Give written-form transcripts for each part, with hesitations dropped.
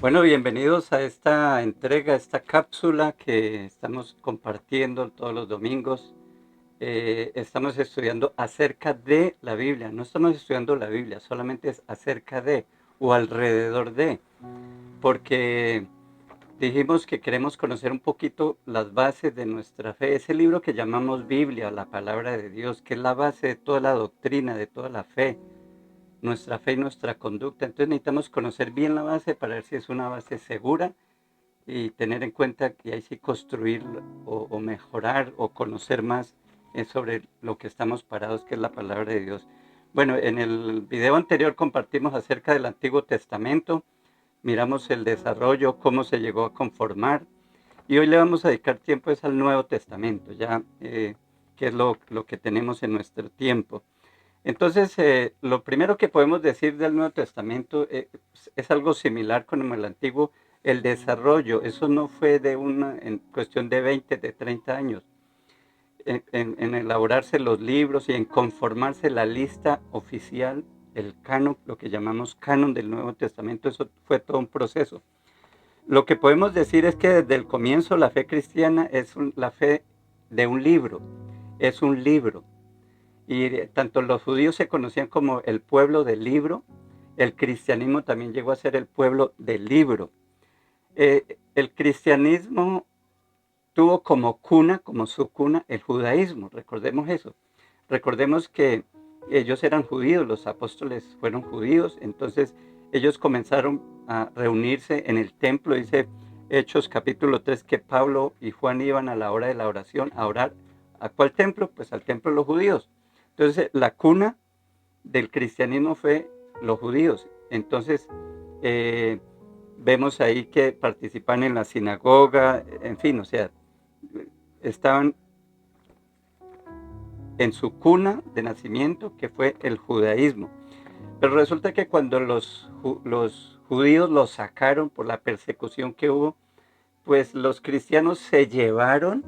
Bueno, bienvenidos a esta entrega, esta cápsula que estamos compartiendo todos los domingos. Estamos estudiando acerca de la Biblia. No estamos estudiando la Biblia, solamente es acerca de o alrededor de, porque dijimos que queremos conocer un poquito las bases de nuestra fe. Ese libro que llamamos Biblia, la palabra de Dios, que es la base de toda la doctrina, de toda la fe, nuestra fe y nuestra conducta. Entonces necesitamos conocer bien la base para ver si es una base segura y tener en cuenta que hay que construir o mejorar o conocer más sobre lo que estamos parados, que es la palabra de Dios. Bueno, en el video anterior compartimos acerca del Antiguo Testamento, miramos el desarrollo, cómo se llegó a conformar, y hoy le vamos a dedicar tiempo es al Nuevo Testamento, ya que es lo que tenemos en nuestro tiempo. Entonces, lo primero que podemos decir del Nuevo Testamento es algo similar con el Antiguo, el desarrollo. Eso no fue en cuestión de 20, de 30 años, en elaborarse los libros y en conformarse la lista oficial, el canon, lo que llamamos canon del Nuevo Testamento. Eso fue todo un proceso. Lo que podemos decir es que desde el comienzo la fe cristiana es la fe de un libro, es un libro. Y tanto los judíos se conocían como el pueblo del libro, el cristianismo también llegó a ser el pueblo del libro. El cristianismo tuvo como cuna, como su cuna, el judaísmo, recordemos eso. Recordemos que ellos eran judíos, los apóstoles fueron judíos, entonces ellos comenzaron a reunirse en el templo, dice Hechos capítulo 3, que Pablo y Juan iban a la hora de la oración a orar. ¿A cuál templo? Pues al templo de los judíos. Entonces la cuna del cristianismo fue los judíos. Entonces vemos ahí que participan en la sinagoga, en fin, o sea, estaban en su cuna de nacimiento, que fue el judaísmo. Pero resulta que cuando los judíos los sacaron por la persecución que hubo, pues los cristianos se llevaron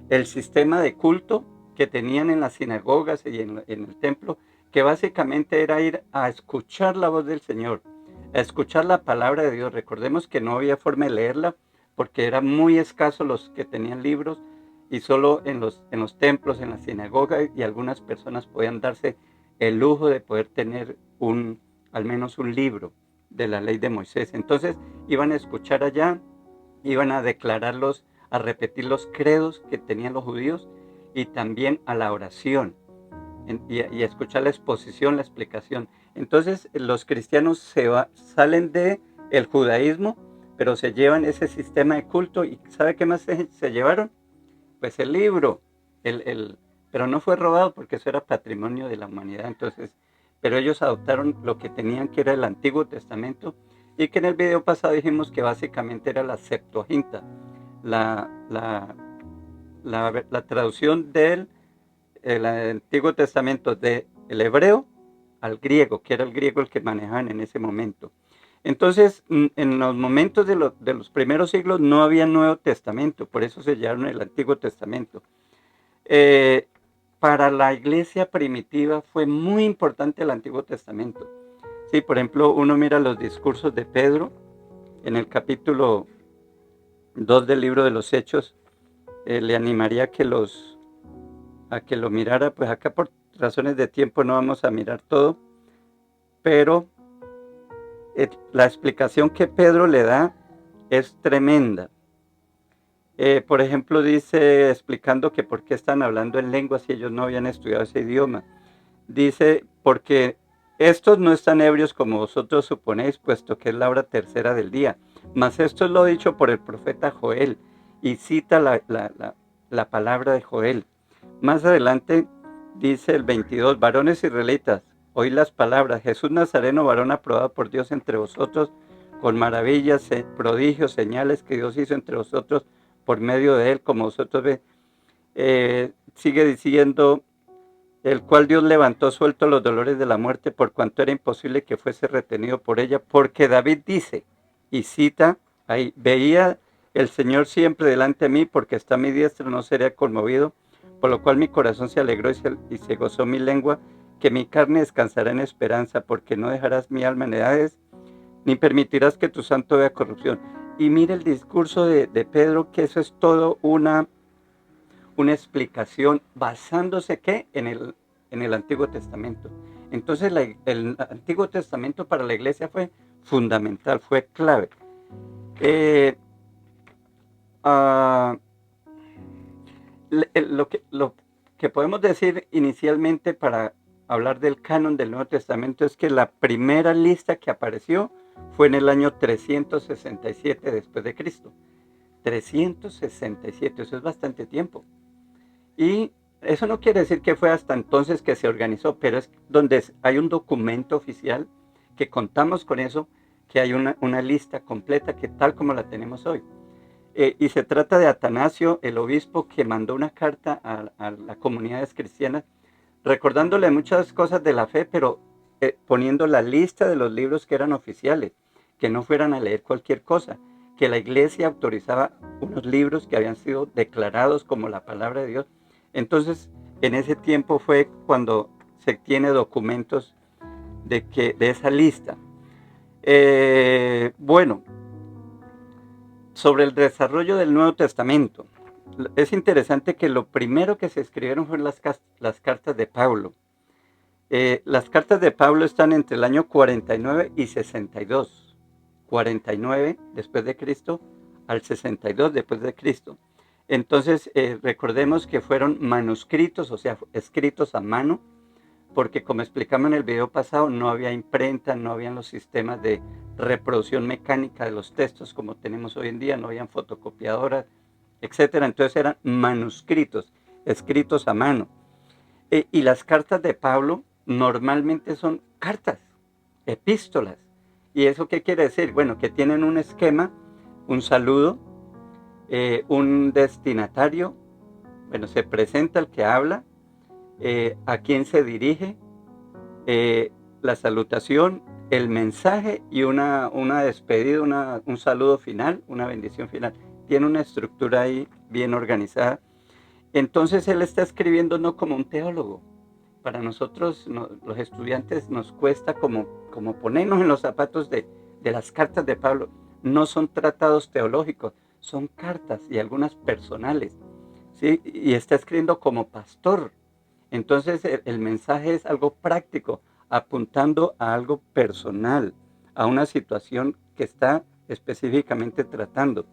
el sistema de culto que tenían en las sinagogas y en el templo, que básicamente era ir a escuchar la voz del Señor, a escuchar la palabra de Dios. Recordemos que no había forma de leerla porque eran muy escasos los que tenían libros y solo en los templos, en la sinagoga, y algunas personas podían darse el lujo de poder tener al menos un libro de la ley de Moisés. Entonces iban a escuchar allá, iban a declararlos, a repetir los credos que tenían los judíos y también a la oración y a escuchar la exposición, la explicación. Entonces los cristianos salen de el judaísmo, pero se llevan ese sistema de culto y ¿sabe qué más se llevaron? Pues el libro, pero no fue robado porque eso era patrimonio de la humanidad. Entonces, pero ellos adoptaron lo que tenían, que era el Antiguo Testamento, y que en el video pasado dijimos que básicamente era la Septuaginta, la, la, la traducción del el Antiguo Testamento del hebreo al griego, que era el griego el que manejaban en ese momento. Entonces, en los momentos de los primeros siglos no había Nuevo Testamento, por eso se llamaron el Antiguo Testamento. Eh, para la iglesia primitiva fue muy importante el Antiguo Testamento. Sí, por ejemplo, uno mira los discursos de Pedro en el capítulo 2 del libro de los Hechos. Le animaría a que lo mirara, pues acá por razones de tiempo no vamos a mirar todo, pero la explicación que Pedro le da es tremenda. Por ejemplo, dice, explicando que por qué están hablando en lenguas si ellos no habían estudiado ese idioma. Dice, porque estos no están ebrios como vosotros suponéis, puesto que es la hora tercera del día. Mas esto es lo dicho por el profeta Joel, y cita la palabra de Joel. Más adelante dice el 22, varones israelitas, oí las palabras, Jesús Nazareno, varón aprobado por Dios entre vosotros, con maravillas, prodigios, señales que Dios hizo entre vosotros por medio de él, como vosotros ven. Sigue diciendo, el cual Dios levantó suelto los dolores de la muerte, por cuanto era imposible que fuese retenido por ella, porque David dice, y cita ahí, veía el Señor siempre delante de mí, porque está a mi diestra, no seré conmovido, por lo cual mi corazón se alegró y se gozó mi lengua, que mi carne descansará en esperanza, porque no dejarás mi alma en edades, ni permitirás que tu santo vea corrupción. Y mire el discurso de Pedro, que eso es todo una explicación basándose ¿qué? En el Antiguo Testamento. Entonces el Antiguo Testamento para la iglesia fue fundamental, fue clave. Eh, uh, lo que podemos decir inicialmente para hablar del canon del Nuevo Testamento es que la primera lista que apareció fue en el año 367 después de Cristo. 367, eso es bastante tiempo. Y eso no quiere decir que fue hasta entonces que se organizó, pero es donde hay un documento oficial que contamos con eso, que hay una lista completa que tal como la tenemos hoy. Y se trata de Atanasio, el obispo, que mandó una carta a las comunidades cristianas, recordándole muchas cosas de la fe, pero poniendo la lista de los libros que eran oficiales, que no fueran a leer cualquier cosa, que la iglesia autorizaba unos libros que habían sido declarados como la palabra de Dios. Entonces, en ese tiempo fue cuando se tiene documentos de esa lista. Bueno, sobre el desarrollo del Nuevo Testamento, es interesante que lo primero que se escribieron fueron las cartas de Pablo. Las cartas de Pablo están entre el año 49 y 62. 49 después de Cristo al 62 después de Cristo. Entonces, recordemos que fueron manuscritos, o sea, escritos a mano, porque como explicamos en el video pasado, no había imprenta, no habían los sistemas de reproducción mecánica de los textos como tenemos hoy en día, no habían fotocopiadoras, etcétera. Entonces eran manuscritos, escritos a mano. Y las cartas de Pablo normalmente son cartas, epístolas. ¿Y eso qué quiere decir? Bueno, que tienen un esquema, un saludo, un destinatario, bueno, se presenta el que habla, a quién se dirige, la salutación, el mensaje y una despedida, un saludo final, una bendición final. Tiene una estructura ahí bien organizada. Entonces él está escribiendo no como un teólogo. Para nosotros, los estudiantes, nos cuesta como ponernos en los zapatos de las cartas de Pablo. No son tratados teológicos, son cartas y algunas personales, ¿sí? Y está escribiendo como pastor. Entonces el mensaje es algo práctico, apuntando a algo personal, a una situación que está específicamente tratando.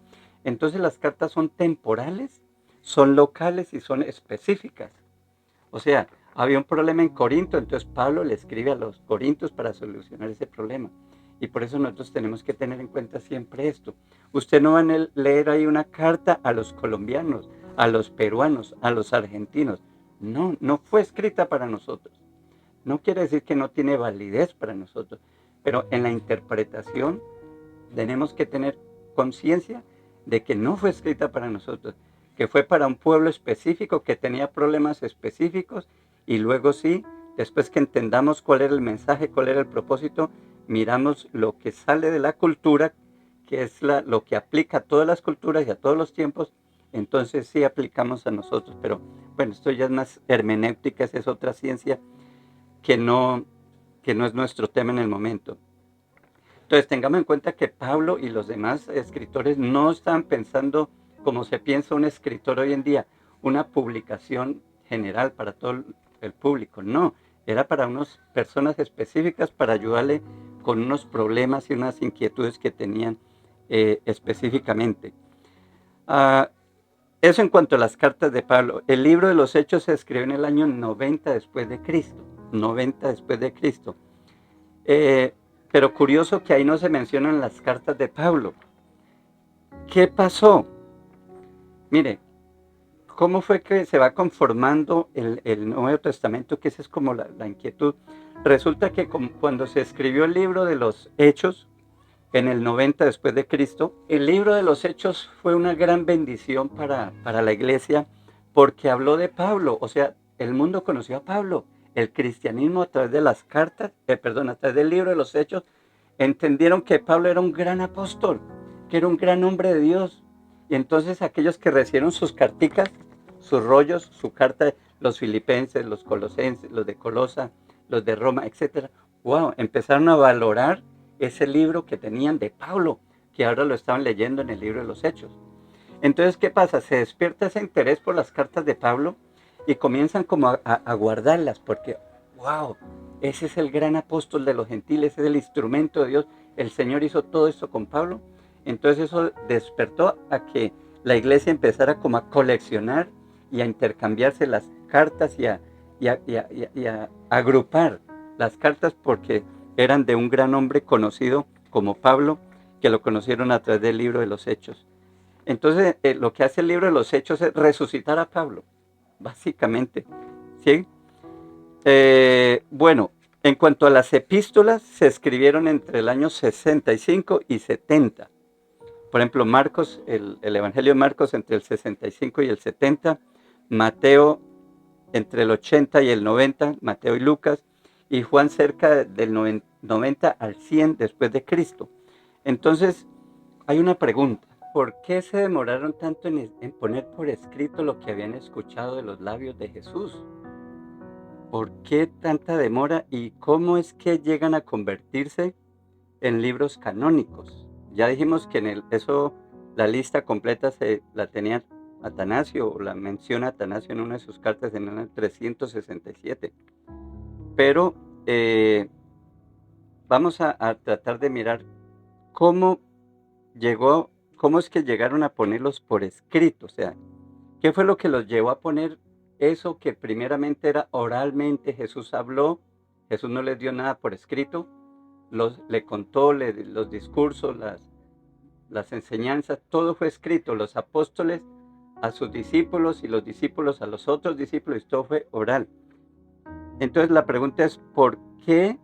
Entonces las cartas son temporales, son locales y son específicas. O sea, había un problema en Corinto, entonces Pablo le escribe a los corintios para solucionar ese problema. Y por eso nosotros tenemos que tener en cuenta siempre esto. Usted no va a leer ahí una carta a los colombianos, a los peruanos, a los argentinos. No, no fue escrita para nosotros. No quiere decir que no tiene validez para nosotros, pero en la interpretación tenemos que tener conciencia de que no fue escrita para nosotros, que fue para un pueblo específico que tenía problemas específicos y luego sí, después que entendamos cuál era el mensaje, cuál era el propósito, miramos lo que sale de la cultura, que es lo que aplica a todas las culturas y a todos los tiempos, entonces sí aplicamos a nosotros. Pero bueno, esto ya es más hermenéutica, esa es otra ciencia que no es nuestro tema en el momento. Entonces tengamos en cuenta que Pablo y los demás escritores no estaban pensando como se piensa un escritor hoy en día, una publicación general para todo el público. No, era para unas personas específicas para ayudarle con unos problemas y unas inquietudes que tenían específicamente. Eso en cuanto a las cartas de Pablo. El libro de los Hechos se escribió en el año 90 después de Cristo. 90 después de Cristo. Pero curioso que ahí no se mencionan las cartas de Pablo. ¿Qué pasó? Mire, ¿cómo fue que se va conformando el Nuevo Testamento? Que esa es como la inquietud. Resulta que cuando se escribió el libro de los Hechos, en el 90 después de Cristo, el libro de los Hechos fue una gran bendición para la iglesia porque habló de Pablo. O sea, el mundo conoció a Pablo. El cristianismo a través de las cartas, a través del libro de los Hechos, entendieron que Pablo era un gran apóstol, que era un gran hombre de Dios. Y entonces aquellos que recibieron sus carticas, sus rollos, su carta, los filipenses, los colosenses, los de Colosa, los de Roma, etcétera, wow, empezaron a valorar ese libro que tenían de Pablo, que ahora lo estaban leyendo en el libro de los Hechos. Entonces, ¿qué pasa? Se despierta ese interés por las cartas de Pablo y comienzan como a guardarlas, porque, wow, ese es el gran apóstol de los gentiles, ese es el instrumento de Dios. El Señor hizo todo esto con Pablo. Entonces eso despertó a que la iglesia empezara como a coleccionar y a intercambiarse las cartas y a agrupar las cartas porque eran de un gran hombre conocido como Pablo, que lo conocieron a través del libro de los Hechos. Entonces, lo que hace el libro de los Hechos es resucitar a Pablo, básicamente. ¿Sí? Bueno, en cuanto a las epístolas, se escribieron entre el año 65 y 70. Por ejemplo, Marcos, el Evangelio de Marcos entre el 65 y el 70, Mateo entre el 80 y el 90, Mateo y Lucas, y Juan cerca del 90 al 100 después de Cristo. Entonces, hay una pregunta. ¿Por qué se demoraron tanto en poner por escrito lo que habían escuchado de los labios de Jesús? ¿Por qué tanta demora y cómo es que llegan a convertirse en libros canónicos? Ya dijimos que eso, la lista completa se la tenía Atanasio, o la menciona Atanasio en una de sus cartas en el 367. Pero vamos a tratar de mirar cómo cómo es que llegaron a ponerlos por escrito. O sea, ¿qué fue lo que los llevó a poner eso que primeramente era oralmente? Jesús habló, Jesús no les dio nada por escrito, le contó los discursos, las enseñanzas, todo fue escrito. Los apóstoles a sus discípulos y los discípulos a los otros discípulos, y todo fue oral. Entonces la pregunta es, ¿por qué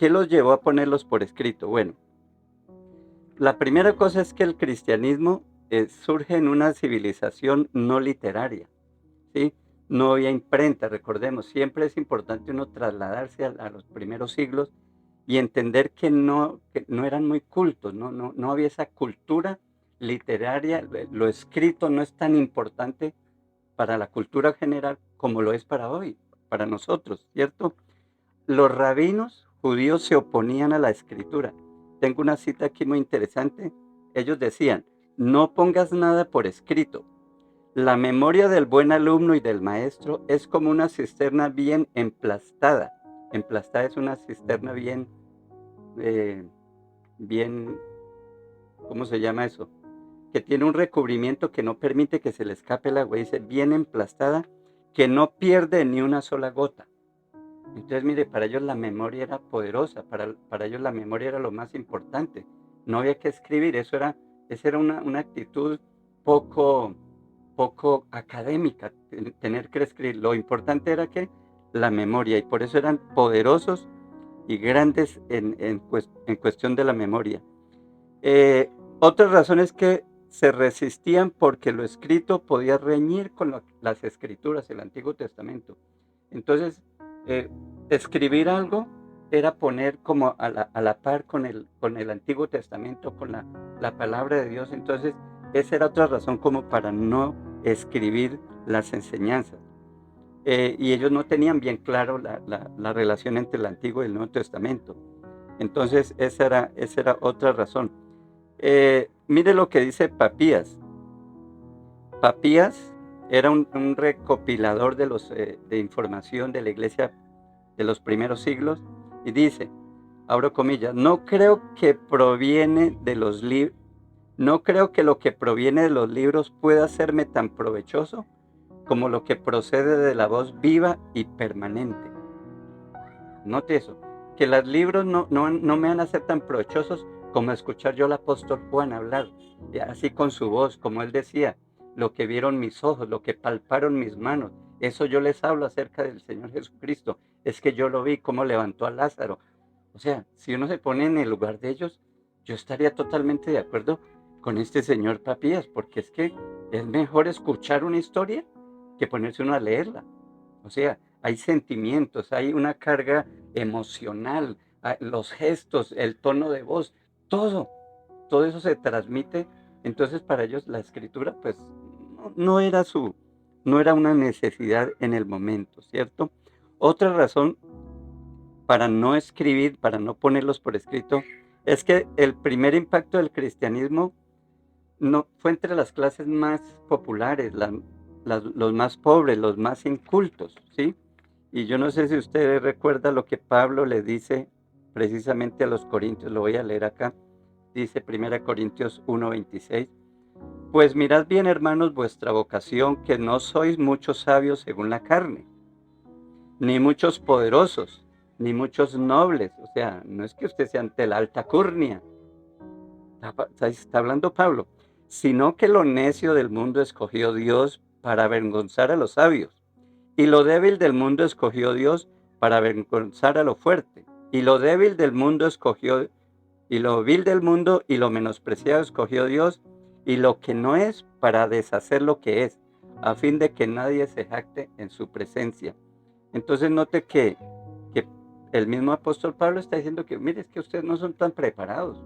los llevó a ponerlos por escrito? Bueno, la primera cosa es que el cristianismo surge en una civilización no literaria, ¿sí? No había imprenta, recordemos, siempre es importante uno trasladarse a los primeros siglos y entender que no eran muy cultos, no había esa cultura literaria, lo escrito no es tan importante para la cultura general como lo es para hoy, para nosotros, ¿cierto? Los rabinos judíos se oponían a la escritura. Tengo una cita aquí muy interesante. Ellos decían, no pongas nada por escrito. La memoria del buen alumno y del maestro es como una cisterna bien emplastada. Emplastada es una cisterna eh, bien, ¿cómo se llama eso? Que tiene un recubrimiento que no permite que se le escape el agua. Dice, bien emplastada, que no pierde ni una sola gota. Entonces, mire, para ellos la memoria era poderosa, para ellos la memoria era lo más importante. No había que escribir, esa era una actitud poco, poco académica, tener que escribir. Lo importante era que la memoria, y por eso eran poderosos y grandes en cuestión de la memoria. Otra razón es que se resistían porque lo escrito podía reñir con las escrituras, el Antiguo Testamento. Entonces, eh, escribir algo era poner como a la par con el Antiguo Testamento, con la palabra de Dios. Entonces, esa era otra razón como para no escribir las enseñanzas. Y ellos no tenían bien claro la relación entre el Antiguo y el Nuevo Testamento. Entonces, esa era otra razón. Mire lo que dice Papías. Papías era un recopilador de información de la iglesia de los primeros siglos y dice, abro comillas, no creo que no creo que lo que proviene de los libros pueda serme tan provechoso como lo que procede de la voz viva y permanente. Note eso, que los libros no me van a ser tan provechosos como escuchar yo al apóstol Juan hablar, así con su voz, como él decía, lo que vieron mis ojos, lo que palparon mis manos. Eso yo les hablo acerca del Señor Jesucristo. Es que yo lo vi, cómo levantó a Lázaro. O sea, si uno se pone en el lugar de ellos, yo estaría totalmente de acuerdo con este señor Papías, porque es que es mejor escuchar una historia que ponerse uno a leerla. O sea, hay sentimientos, hay una carga emocional, los gestos, el tono de voz, todo eso se transmite. Entonces para ellos la escritura pues no era una necesidad en el momento, ¿cierto? Otra razón para no escribir, para no ponerlos por escrito, es que el primer impacto del cristianismo no fue entre las clases más populares, los más pobres, los más incultos, ¿sí? Y yo no sé si usted recuerda lo que Pablo le dice precisamente a los corintios, lo voy a leer acá, dice 1 Corintios 1:26, pues mirad bien, hermanos, vuestra vocación, que no sois muchos sabios según la carne, ni muchos poderosos, ni muchos nobles, o sea, no es que usted sea ante la alta curnia, está hablando Pablo, sino que lo necio del mundo escogió Dios para avergonzar a los sabios, y lo débil del mundo escogió Dios para avergonzar a lo fuerte, y lo débil del mundo escogió, y lo vil del mundo y lo menospreciado escogió Dios, y lo que no es para deshacer lo que es, a fin de que nadie se jacte en su presencia. Entonces note que el mismo apóstol Pablo está diciendo que, mire, es que ustedes no son tan preparados.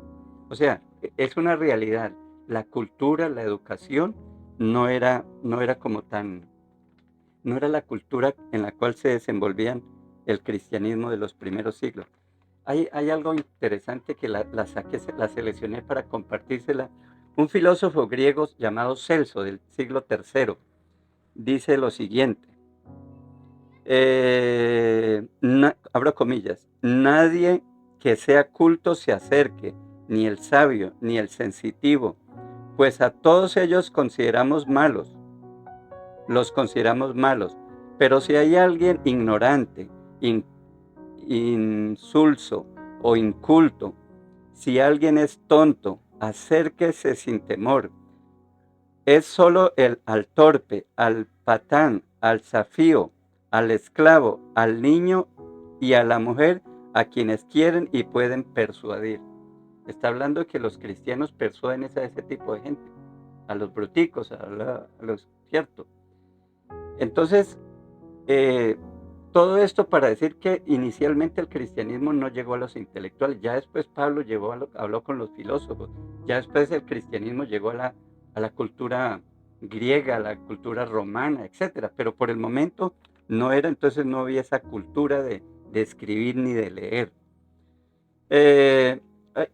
O sea, es una realidad. La cultura, la educación, no era como tan, no era la cultura en la cual se desenvolvían el cristianismo de los primeros siglos. Hay algo interesante que la saqué, la seleccioné para compartírsela. Un filósofo griego llamado Celso del siglo III dice lo siguiente, abro comillas, nadie que sea culto se acerque, ni el sabio, ni el sensitivo, pues a todos ellos los consideramos malos, pero si hay alguien ignorante, insulso o inculto, si alguien es tonto, acérquese sin temor. Es solo al torpe, al patán, al zafío, al esclavo, al niño y a la mujer a quienes quieren y pueden persuadir. Está hablando de que los cristianos persuaden a ese tipo de gente, a los bruticos, a los cierto. Entonces, eh, todo esto para decir que inicialmente el cristianismo no llegó a los intelectuales, ya después Pablo habló con los filósofos, ya después el cristianismo llegó a la cultura griega, a la cultura romana, etcétera, pero por el momento no era, entonces no había esa cultura de escribir ni de leer. Eh,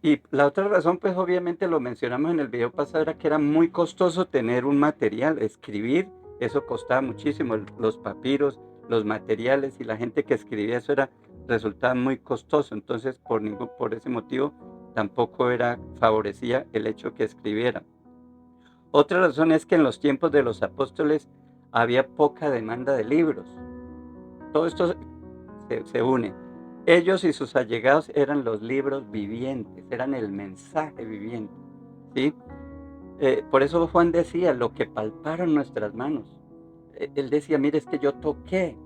y la otra razón, pues obviamente lo mencionamos en el video pasado, era que era muy costoso tener un material, escribir, eso costaba muchísimo, los papiros, los materiales y la gente que escribía eso resultaba muy costoso, entonces por ese motivo tampoco favorecía el hecho que escribiera. Otra razón es que en los tiempos de los apóstoles había poca demanda de libros. Todo esto se une. Ellos y sus allegados eran los libros vivientes, eran el mensaje viviente, ¿sí? Por eso Juan decía, lo que palparon nuestras manos. Él decía, mire, es que yo toqué.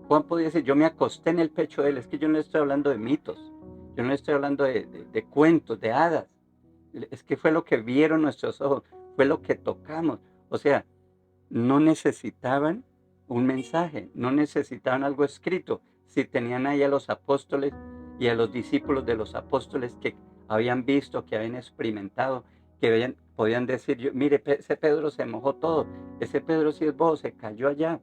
Juan podía decir, yo me acosté en el pecho de él. Es que yo no estoy hablando de mitos, yo no estoy hablando de cuentos, de hadas. Es que fue lo que vieron nuestros ojos, fue lo que tocamos. O sea, no necesitaban un mensaje, no necesitaban algo escrito. Si tenían ahí a los apóstoles y a los discípulos de los apóstoles que habían visto, que habían experimentado, que podían decir, mire, ese Pedro se mojó todo, ese Pedro sí es bobo, se cayó allá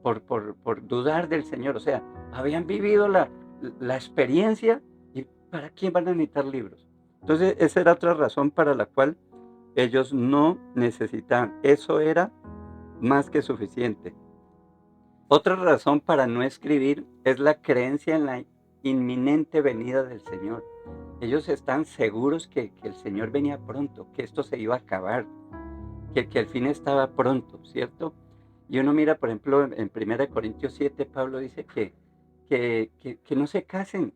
por dudar del Señor. O sea, habían vivido la experiencia y ¿para qué van a necesitar libros? Entonces, esa era otra razón para la cual ellos no necesitaban. Eso era más que suficiente. Otra razón para no escribir es la creencia en la inminente venida del Señor. Ellos están seguros que el Señor venía pronto, que esto se iba a acabar, que el fin estaba pronto, ¿cierto? Y uno mira, por ejemplo, en 1 Corintios 7, Pablo dice que no se casen,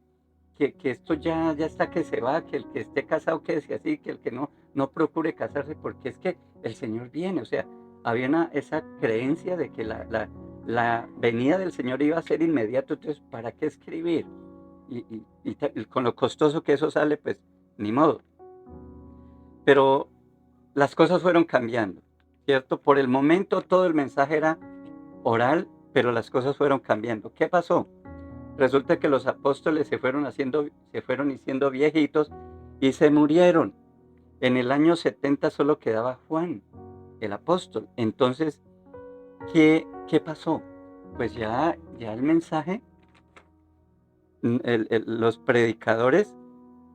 que esto ya está que se va, que el que esté casado quede así, que el que no procure casarse, porque es que el Señor viene. O sea, había esa creencia de que la venida del Señor iba a ser inmediato, entonces, ¿para qué escribir? Y con lo costoso que eso sale, pues, ni modo. Pero las cosas fueron cambiando, ¿cierto? Por el momento todo el mensaje era oral, pero las cosas fueron cambiando. ¿Qué pasó? Resulta que los apóstoles se fueron haciendo viejitos y se murieron. En el año 70 solo quedaba Juan, el apóstol. Entonces, ¿qué pasó? Pues ya el mensaje los predicadores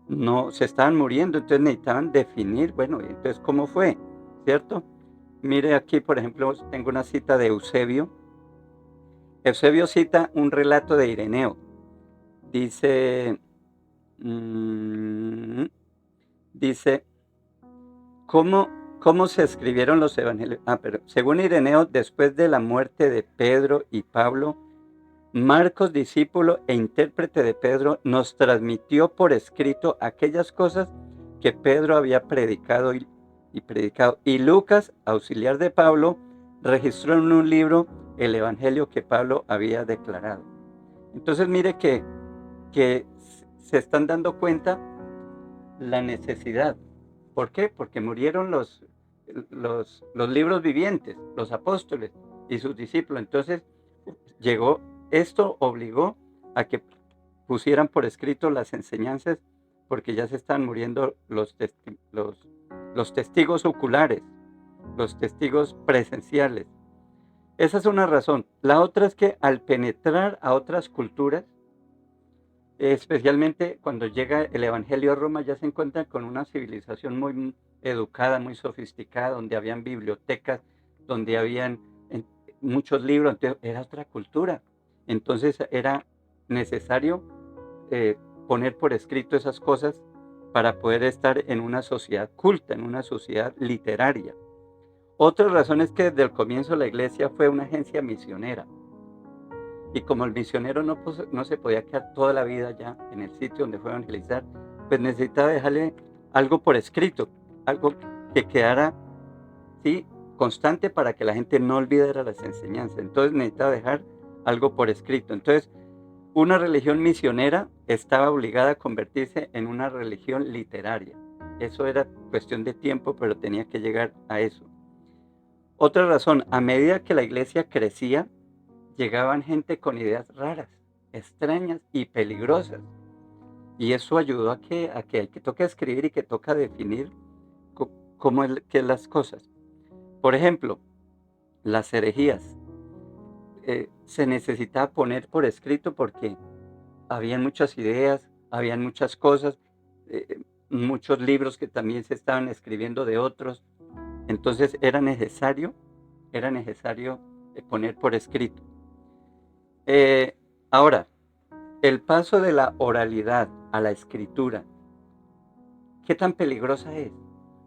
no se estaban muriendo, entonces necesitaban definir, bueno, entonces ¿cómo fue? ¿Cierto? Mire aquí, por ejemplo, tengo una cita de Eusebio. Eusebio cita un relato de Ireneo. Dice, mm, dice, ¿cómo, ¿cómo se escribieron los evangelios? Pero según Ireneo, después de la muerte de Pedro y Pablo, Marcos, discípulo e intérprete de Pedro, nos transmitió por escrito aquellas cosas que Pedro había predicado y predicado. Y Lucas, auxiliar de Pablo, registró en un libro el evangelio que Pablo había declarado. Entonces mire que se están dando cuenta la necesidad. ¿Por qué? Porque murieron los libros vivientes, los apóstoles y sus discípulos. Entonces esto obligó a que pusieran por escrito las enseñanzas, porque ya se están muriendo los testigos oculares, los testigos presenciales. Esa es una razón. La otra es que al penetrar a otras culturas, especialmente cuando llega el Evangelio a Roma, ya se encuentran con una civilización muy educada, muy sofisticada, donde habían bibliotecas, donde habían muchos libros, entonces era otra cultura. Entonces era necesario poner por escrito esas cosas para poder estar en una sociedad culta, en una sociedad literaria. Otra razón es que desde el comienzo la iglesia fue una agencia misionera. Y como el misionero no se podía quedar toda la vida ya en el sitio donde fue a evangelizar, pues necesitaba dejarle algo por escrito, algo que quedara, ¿sí?, constante para que la gente no olvidara las enseñanzas. Entonces necesitaba dejar algo por escrito. Entonces, una religión misionera estaba obligada a convertirse en una religión literaria. Eso era cuestión de tiempo, pero tenía que llegar a eso. Otra razón, a medida que la iglesia crecía, llegaban gente con ideas raras, extrañas y peligrosas. Y eso ayudó a que toca escribir y que toca definir cómo es que las cosas. Por ejemplo, las herejías. Se necesitaba poner por escrito porque habían muchas ideas, habían muchas cosas, muchos libros que también se estaban escribiendo de otros. Entonces era necesario poner por escrito. Ahora, el paso de la oralidad a la escritura, ¿qué tan peligrosa es?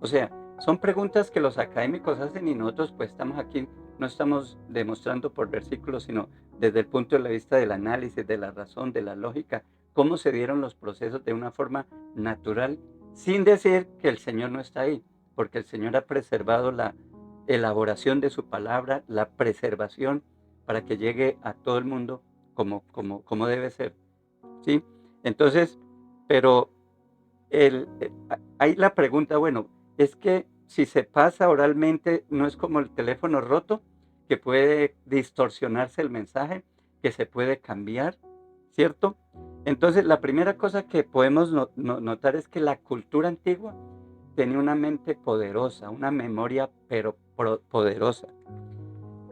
O sea, son preguntas que los académicos hacen y nosotros pues estamos aquí, no estamos demostrando por versículos, sino desde el punto de vista del análisis, de la razón, de la lógica, cómo se dieron los procesos de una forma natural, sin decir que el Señor no está ahí, porque el Señor ha preservado la elaboración de su palabra, la preservación para que llegue a todo el mundo como debe ser, ¿sí? Entonces, pero hay la pregunta, bueno, es que si se pasa oralmente, no es como el teléfono roto, que puede distorsionarse el mensaje, que se puede cambiar, ¿cierto? Entonces, la primera cosa que podemos notar es que la cultura antigua tenía una mente poderosa, una memoria, pero poderosa.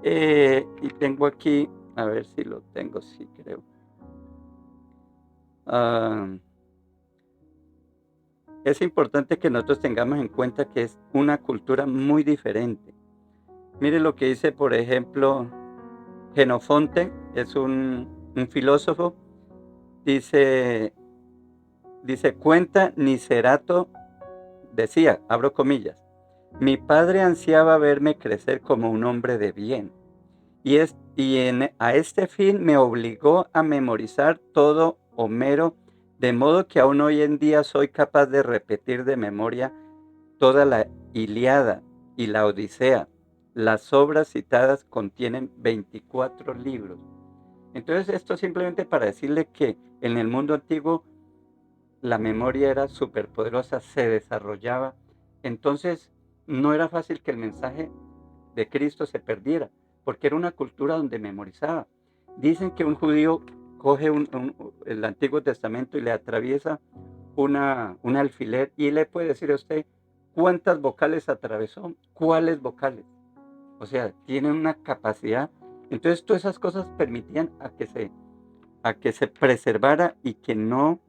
Y tengo aquí, a ver si lo tengo, sí creo. Ah, es importante que nosotros tengamos en cuenta que es una cultura muy diferente. Mire lo que dice, por ejemplo, Genofonte, es un filósofo, dice, cuenta Nicerato, decía, abro comillas, mi padre ansiaba verme crecer como un hombre de bien, a este fin me obligó a memorizar todo Homero, de modo que aún hoy en día soy capaz de repetir de memoria toda la Ilíada y la Odisea. Las obras citadas contienen 24 libros. Entonces, esto simplemente para decirle que en el mundo antiguo la memoria era superpoderosa, se desarrollaba. Entonces, no era fácil que el mensaje de Cristo se perdiera, porque era una cultura donde memorizaba. Dicen que un judío coge el Antiguo Testamento y le atraviesa un alfiler y le puede decir a usted cuántas vocales atravesó, cuáles vocales. O sea, tienen una capacidad. Entonces, todas esas cosas permitían a que a que se preservara y que no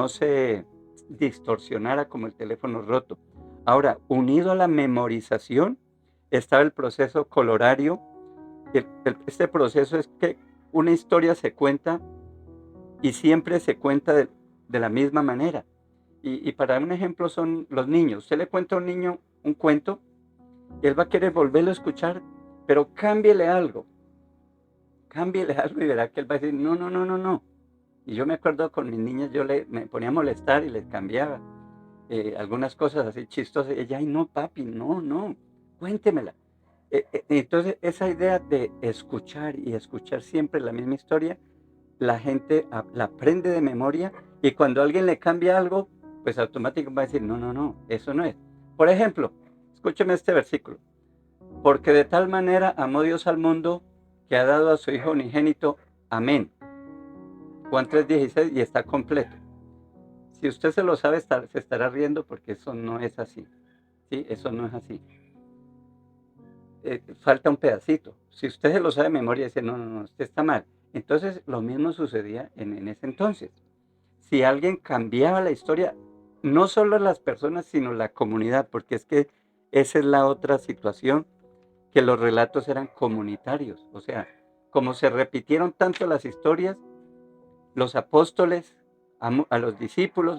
se distorsionara como el teléfono roto. Ahora, unido a la memorización, estaba el proceso colorario. Este proceso es que una historia se cuenta y siempre se cuenta de la misma manera. Y para un ejemplo son los niños. Usted le cuenta a un niño un cuento y él va a querer volverlo a escuchar, pero cámbiele algo y verá que él va a decir, no, no, no, no, no. Y yo me acuerdo con mis niñas, me ponía a molestar y les cambiaba algunas cosas así chistosas. Y ella, ay, no, papi, no, no, cuéntemela. Entonces, esa idea de escuchar y escuchar siempre la misma historia, la gente la aprende de memoria y cuando alguien le cambia algo, pues automáticamente va a decir, no, no, no, eso no es. Por ejemplo, escúcheme este versículo. Porque de tal manera amó Dios al mundo que ha dado a su Hijo unigénito. Amén. Juan 3:16 y está completo. Si usted se lo sabe, se estará riendo porque eso no es así. ¿Sí? Eso no es así. Falta un pedacito. Si usted se lo sabe de memoria, dice, no, no, no, usted está mal. Entonces, lo mismo sucedía en ese entonces. Si alguien cambiaba la historia, no solo las personas, sino la comunidad, porque es que esa es la otra situación, que los relatos eran comunitarios. O sea, como se repitieron tanto las historias, los apóstoles a los discípulos,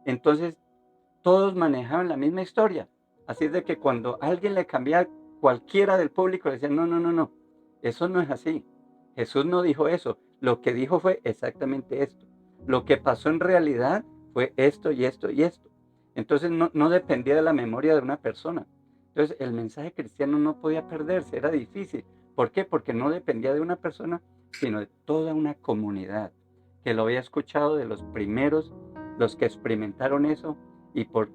entonces todos manejaban la misma historia. Así es de que cuando alguien le cambiaba, cualquiera del público le decía, no, no, no, no, eso no es así. Jesús no dijo eso. Lo que dijo fue exactamente esto. Lo que pasó en realidad fue esto y esto y esto. Entonces no dependía de la memoria de una persona. Entonces el mensaje cristiano no podía perderse, era difícil. ¿Por qué? Porque no dependía de una persona, sino de toda una comunidad que lo había escuchado de los primeros, los que experimentaron eso y por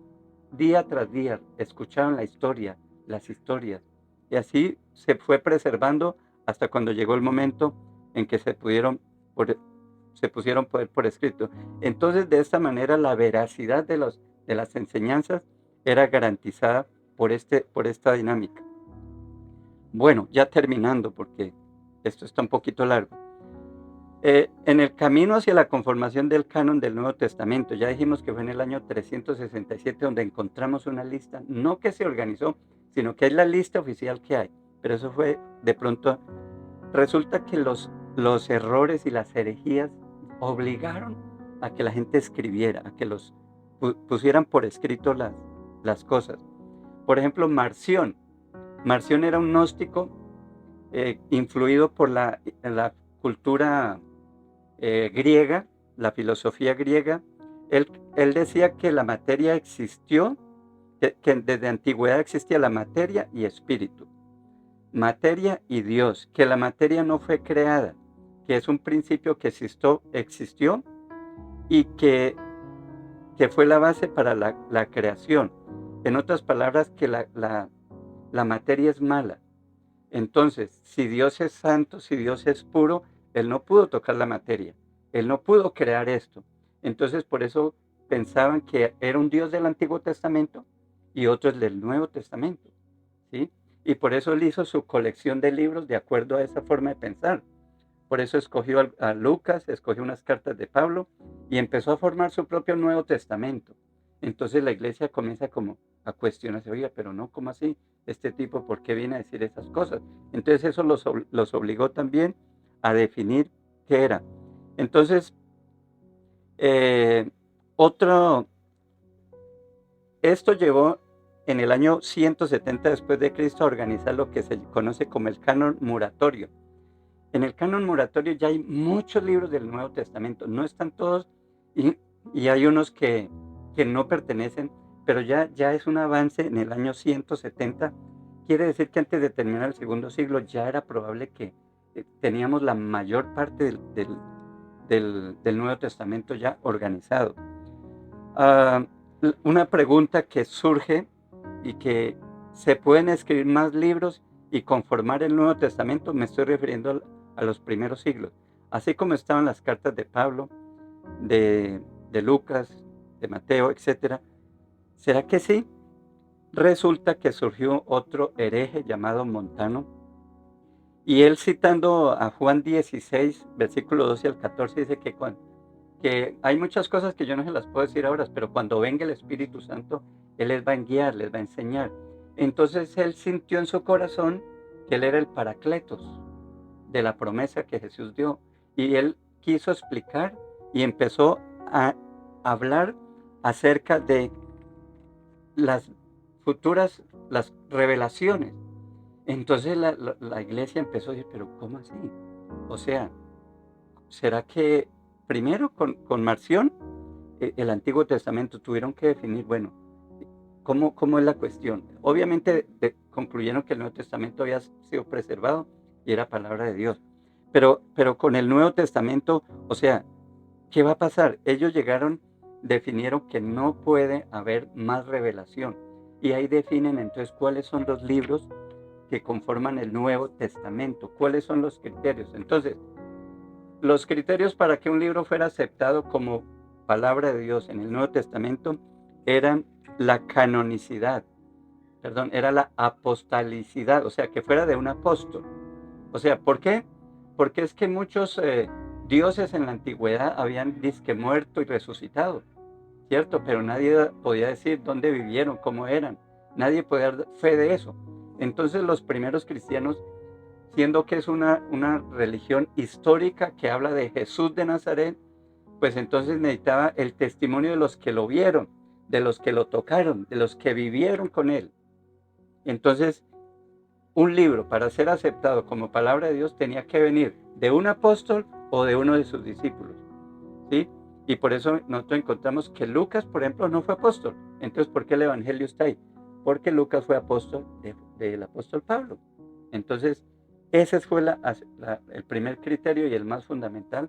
día tras día escucharon la historia, las historias. Y así se fue preservando hasta cuando llegó el momento en que se pusieron por escrito. Entonces, de esta manera, la veracidad de las enseñanzas era garantizada por esta dinámica. Bueno, ya terminando, porque esto está un poquito largo. En el camino hacia la conformación del canon del Nuevo Testamento, ya dijimos que fue en el año 367 donde encontramos una lista, no que se organizó, sino que es la lista oficial que hay. Pero eso fue de pronto, resulta que los errores y las herejías obligaron a que la gente escribiera, a que los pusieran por escrito las cosas. Por ejemplo, Marción. Marción era un gnóstico influido por la cultura griega, la filosofía griega. Él decía que la materia existió, que desde antigüedad existía la materia y espíritu, materia y Dios, que la materia no fue creada, que es un principio que existió y que fue la base para la creación. En otras palabras, que la materia es mala. Entonces, si Dios es santo, si Dios es puro, Él no pudo tocar la materia, Él no pudo crear esto. Entonces, por eso pensaban que era un Dios del Antiguo Testamento y otro del Nuevo Testamento, ¿sí? Y por eso Él hizo su colección de libros de acuerdo a esa forma de pensar. Por eso escogió a Lucas, escogió unas cartas de Pablo y empezó a formar su propio Nuevo Testamento. Entonces la iglesia comienza como a cuestionarse, oiga, pero no, ¿cómo así? Este tipo, ¿por qué viene a decir esas cosas? Entonces eso los obligó también a definir qué era. Entonces, eh, otro, esto llevó en el año 170 después de Cristo a organizar lo que se conoce como el canon muratorio. En el canon moratorio ya hay muchos libros del Nuevo Testamento, no están todos y hay unos que no pertenecen, pero ya es un avance en el año 170. Quiere decir que antes de terminar el segundo siglo ya era probable que teníamos la mayor parte del Nuevo Testamento ya organizado. Ah, una pregunta que surge y que se pueden escribir más libros y conformar el Nuevo Testamento, me estoy refiriendo a los primeros siglos, así como estaban las cartas de Pablo, de Lucas, de Mateo, etcétera. ¿Será que sí? Resulta que surgió otro hereje llamado Montano Y él citando a Juan 16, versículo 12 al 14, dice que hay muchas cosas que yo no se las puedo decir ahora, pero cuando venga el Espíritu Santo, Él les va a guiar, les va a enseñar. Entonces él sintió en su corazón que él era el Paracletos de la promesa que Jesús dio. Y él quiso explicar y empezó a hablar acerca de las futuras, las revelaciones. Entonces la iglesia empezó a decir, pero ¿cómo así? O sea, ¿será que primero con Marción, el Antiguo Testamento tuvieron que definir, bueno, cómo es la cuestión? Obviamente concluyeron que el Nuevo Testamento había sido preservado y era palabra de Dios. Pero con el Nuevo Testamento, o sea, ¿qué va a pasar? Ellos definieron que no puede haber más revelación. Y ahí definen entonces cuáles son los libros que conforman el Nuevo Testamento, cuáles son los criterios. Entonces, los criterios para que un libro fuera aceptado como palabra de Dios en el Nuevo Testamento eran la canonicidad, perdón, era la apostolicidad, o sea, que fuera de un apóstol. O sea, ¿por qué? Porque es que muchos dioses en la antigüedad habían disque muerto y resucitado, ¿cierto? Pero nadie podía decir dónde vivieron, cómo eran. Nadie podía dar fe de eso. Entonces los primeros cristianos, siendo que es una religión histórica que habla de Jesús de Nazaret, pues entonces necesitaba el testimonio de los que lo vieron, de los que lo tocaron, de los que vivieron con él. Entonces, un libro para ser aceptado como palabra de Dios tenía que venir de un apóstol o de uno de sus discípulos, ¿sí? Y por eso nosotros encontramos que Lucas, por ejemplo, no fue apóstol. Entonces, ¿por qué el Evangelio está ahí? Porque Lucas fue apóstol del apóstol Pablo. Entonces, ese fue el primer criterio y el más fundamental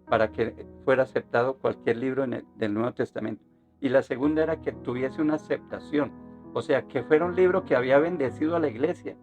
para que fuera aceptado cualquier libro del Nuevo Testamento. Y la segunda era que tuviese una aceptación, o sea, que fuera un libro que había bendecido a la iglesia,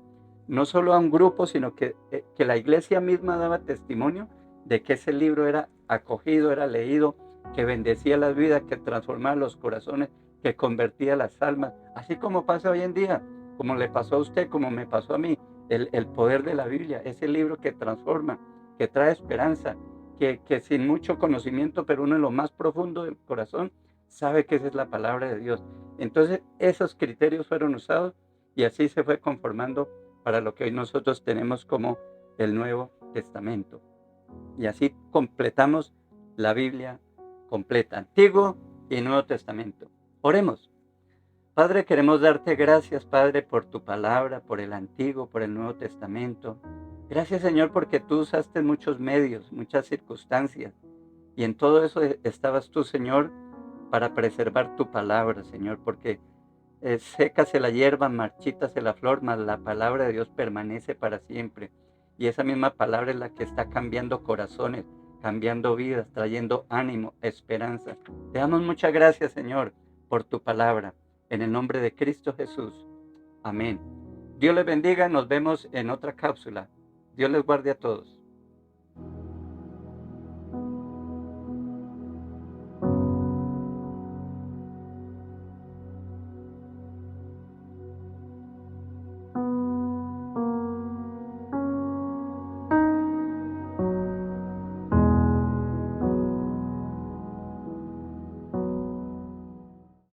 no solo a un grupo, sino que la iglesia misma daba testimonio de que ese libro era acogido, era leído, que bendecía las vidas, que transformaba los corazones, que convertía las almas, así como pasa hoy en día, como le pasó a usted, como me pasó a mí, el poder de la Biblia, ese libro que transforma, que trae esperanza, que sin mucho conocimiento, pero uno en lo más profundo del corazón, sabe que esa es la palabra de Dios. Entonces, esos criterios fueron usados y así se fue conformando para lo que hoy nosotros tenemos como el Nuevo Testamento. Y así completamos la Biblia completa, Antiguo y Nuevo Testamento. Oremos. Padre, queremos darte gracias, Padre, por tu palabra, por el Antiguo, por el Nuevo Testamento. Gracias, Señor, porque tú usaste muchos medios, muchas circunstancias, y en todo eso estabas tú, Señor, para preservar tu palabra, Señor, porque sécase la hierba, marchítase la flor, mas la palabra de Dios permanece para siempre. Y esa misma palabra es la que está cambiando corazones, cambiando vidas, trayendo ánimo, esperanza. Te damos muchas gracias, Señor, por tu palabra. En el nombre de Cristo Jesús. Amén. Dios les bendiga. Nos vemos en otra cápsula. Dios les guarde a todos.